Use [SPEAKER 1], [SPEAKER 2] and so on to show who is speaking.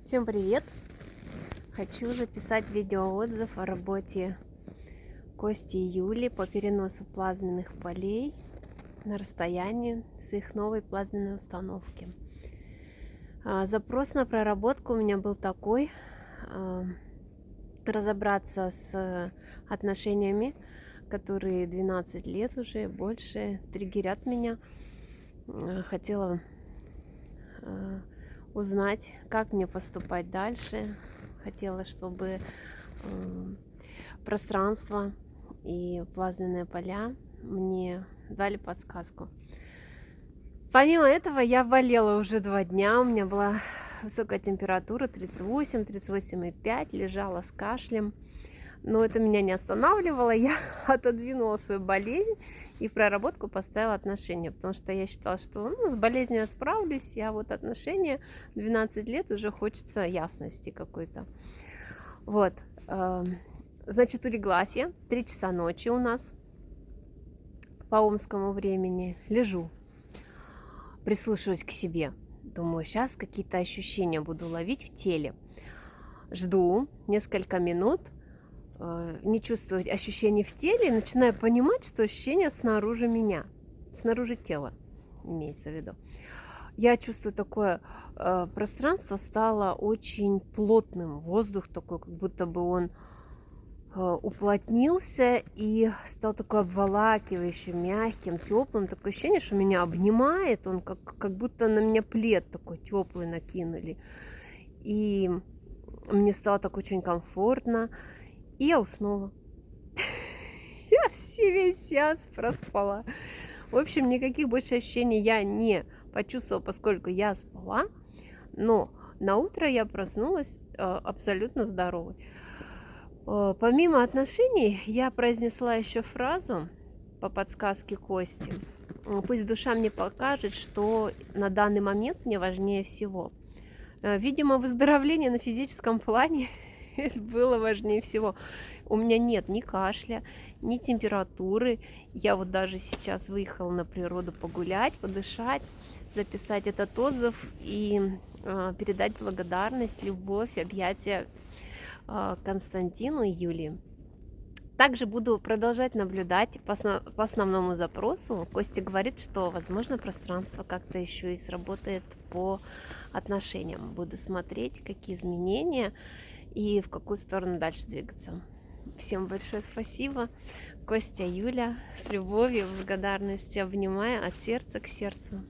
[SPEAKER 1] Всем привет! Хочу записать видеоотзыв о работе Кости и Юли по переносу плазменных полей на расстоянии с их новой плазменной установки. Запрос на проработку у меня был такой: разобраться с отношениями, которые 12 лет уже больше триггерят меня. Хотела узнать, как мне поступать дальше. Хотела, чтобы пространство и плазменные поля мне дали подсказку. Помимо этого, я болела уже 2 дня. У меня была высокая температура 38-38,5, лежала с кашлем. Но это меня не останавливало. Я отодвинула свою болезнь и в проработку поставила отношения, потому что я считала, что с болезнью я справлюсь, а вот отношения 12 лет уже хочется ясности какой-то. Вот, значит, улеглась я, 3 часа ночи у нас по омскому времени, лежу, прислушиваюсь к себе, думаю, сейчас какие-то ощущения буду ловить в теле. Жду несколько минут, не чувствовать ощущений в теле, и начинаю понимать, что ощущения снаружи меня, снаружи тела, имеется в виду. Я чувствую такое, пространство стало очень плотным, воздух такой, как будто бы он уплотнился и стал такой обволакивающим, мягким, теплым. Такое ощущение, что меня обнимает, он как будто на меня плед такой теплый накинули. И мне стало так очень комфортно. И я уснула. Я весь сеанс проспала. В общем, никаких больше ощущений я не почувствовала, поскольку я спала. Но на утро я проснулась абсолютно здоровой. Помимо отношений, я произнесла еще фразу по подсказке Кости: пусть душа мне покажет, что на данный момент мне важнее всего. Видимо, выздоровление на физическом плане было важнее всего. У меня нет ни кашля, ни температуры. Я вот даже сейчас выехала на природу погулять, подышать, записать этот отзыв и передать благодарность, любовь, объятия Константину и Юлии. Также буду продолжать наблюдать по основному запросу. Костя говорит, что, возможно, пространство как-то еще и сработает по отношениям. Буду смотреть, какие изменения и в какую сторону дальше двигаться. Всем большое спасибо. Костя, Юля, с любовью, благодарностью обнимаю от сердца к сердцу.